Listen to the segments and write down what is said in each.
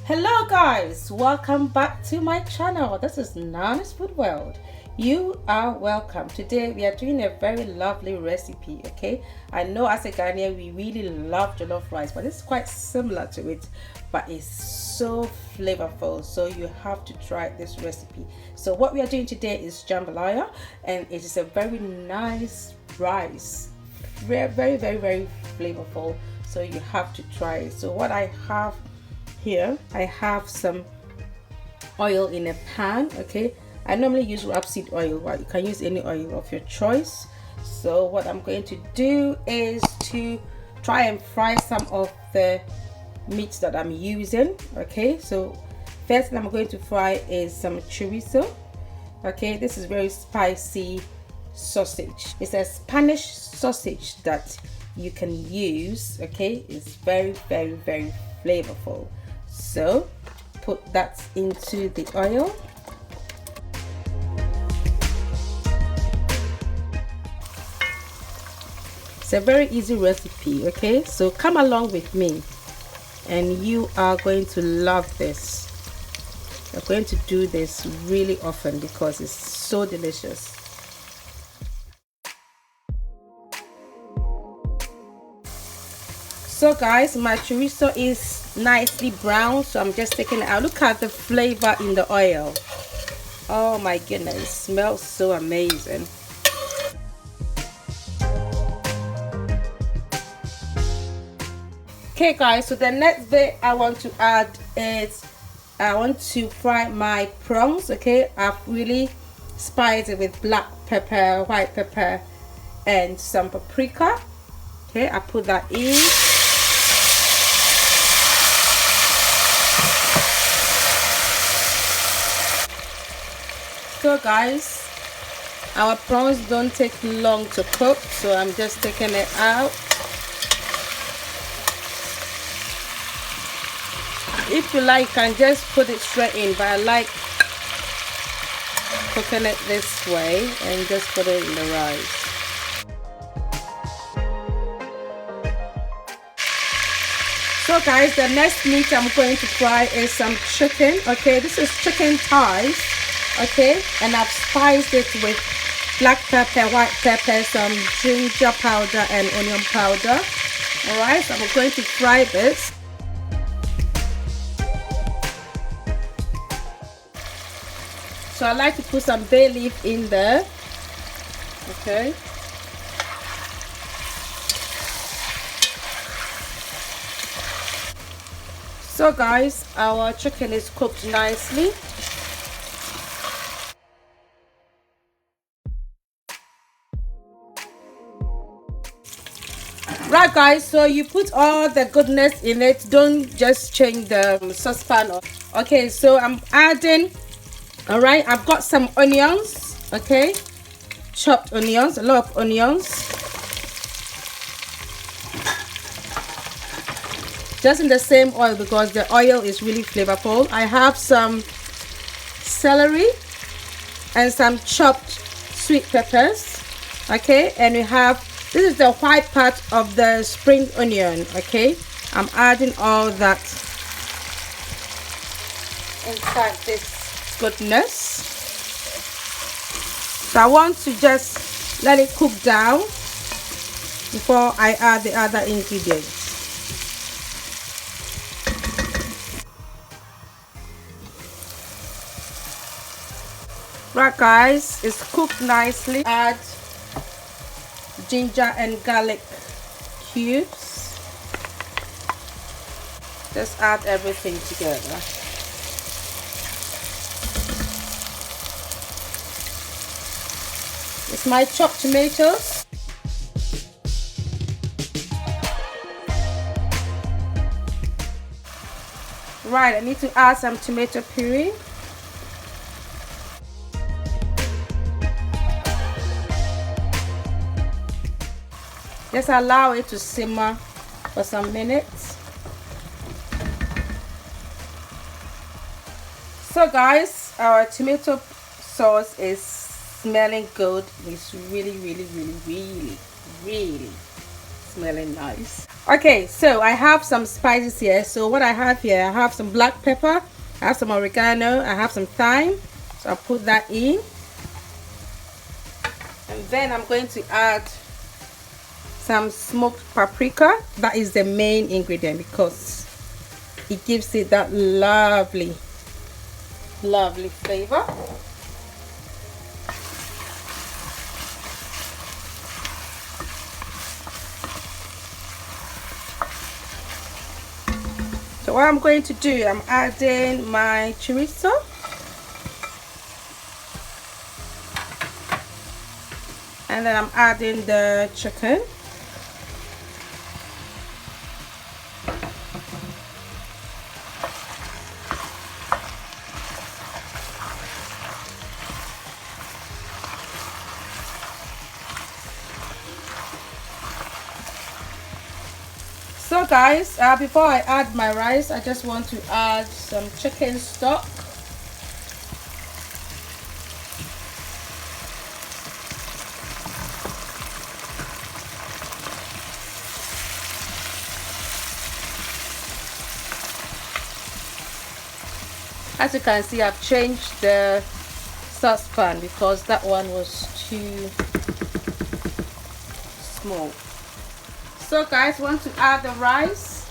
Hello guys, welcome back to my channel. This is Nana's Food World. You are welcome. Today we are doing a very lovely recipe. Okay, I know as a Ghanaian we really love jollof rice, but it's quite similar to it, but it's so flavorful, so you have to try this recipe. So what we are doing today is jambalaya, and it is a very nice rice, very flavorful, so you have to try it. So what I have here, I have some oil in a pan. Okay, I normally use rapeseed oil, but you can use any oil of your choice. So what I'm going to do is to try and fry some of the meats that I'm using. Okay, so first thing I'm going to fry is some chorizo. Okay, this is very spicy sausage. It's a Spanish sausage that you can use. Okay, it's very flavorful. So put that into the oil. It's a very easy recipe. Okay, so come along with me and you are going to love this. You're going to do this really often because it's so delicious. So guys, my chorizo is nicely brown, so I'm just taking it out. Look at the flavor in the oil. Oh my goodness, it smells so amazing. Okay guys, so the next bit I want to add is I want to fry my prawns. Okay, I've really spiced it with black pepper, white pepper, and some paprika. Okay, I put that in. So guys, our prawns don't take long to cook, so I'm just taking it out. If you like, you can just put it straight in, but I like cooking it this way and just put it in the rice. So guys, the next meat I'm going to fry is some chicken. Okay, this is chicken thighs. Okay, and I've spiced it with black pepper, white pepper, some ginger powder and onion powder. All right, so I'm going to fry this. So I like to put some bay leaf in there. Okay. So guys, our chicken is cooked nicely. Right guys, so you put all the goodness in it. Don't just change the saucepan. Okay, so I'm adding, all right, I've got some onions. Okay, chopped onions, a lot of onions, just in the same oil because the oil is really flavorful. I have some celery and some chopped sweet peppers. Okay, and we have, this is the white part of the spring onion. Okay, I'm adding all that inside this goodness. So I want to just let it cook down before I add the other ingredients. Right guys, it's cooked nicely. Add ginger and garlic cubes. Just add everything together. It's my chopped tomatoes. Right, I need to add some tomato puree. Just allow it to simmer for some minutes. So guys, our tomato sauce is smelling good. It's really smelling nice. Okay, so I have some spices here. So what I have here, I have some black pepper, I have some oregano, I have some thyme. So I'll put that in. And then I'm going to add some smoked paprika. That is the main ingredient because it gives it that lovely flavor. So what I'm going to do, I'm adding my chorizo. And then I'm adding the chicken. So guys, before I add my rice, I just want to add some chicken stock. As you can see, I've changed the saucepan because that one was too small. So guys, want to add the rice.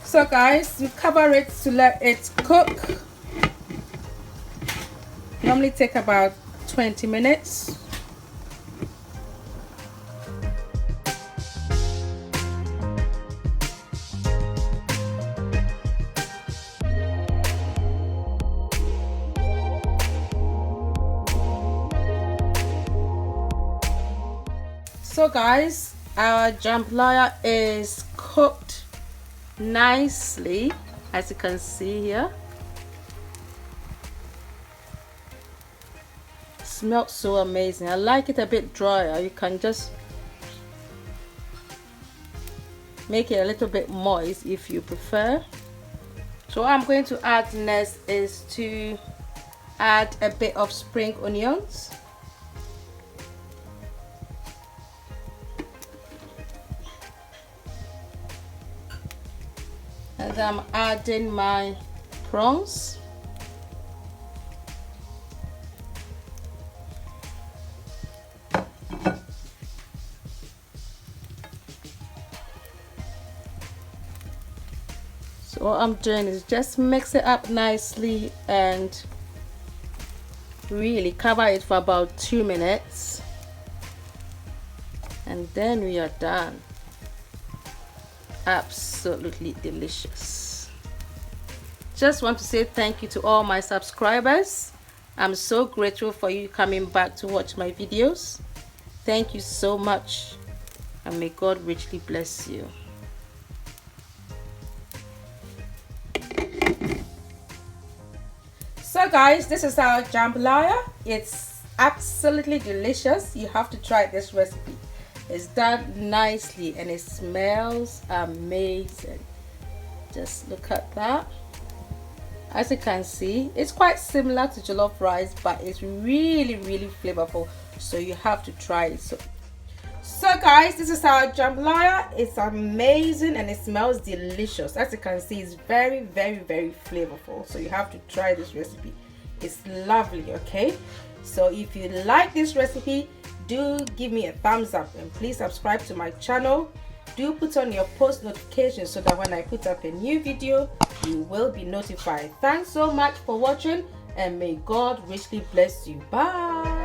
So guys, we cover it to let it cook. Normally take about 20 minutes. So guys, our jambalaya is cooked nicely, as you can see here. Smells so amazing. I like it a bit drier. You can just make it a little bit moist if you prefer. So what I'm going to add next is to add a bit of spring onions. And I'm adding my prawns. So what I'm doing is just mix it up nicely and really cover it for about 2 minutes. And then we are done. Absolutely delicious. Just want to say thank you to all my subscribers. I'm so grateful for you coming back to watch my videos. Thank you so much, and may God richly bless you. So guys, this is our jambalaya. It's absolutely delicious. You have to try this recipe. It's done nicely and it smells amazing. Just look at that. As you can see, it's quite similar to jollof rice, but it's really flavorful, so you have to try it. So guys, this is our jambalaya. It's amazing and it smells delicious. As you can see, it's very flavorful, so you have to try this recipe. It's lovely. Okay, so if you like this recipe, do give me a thumbs up and please subscribe to my channel. Do put on your post notifications so that when I put up a new video, you will be notified. Thanks so much for watching, and may God richly bless you. Bye.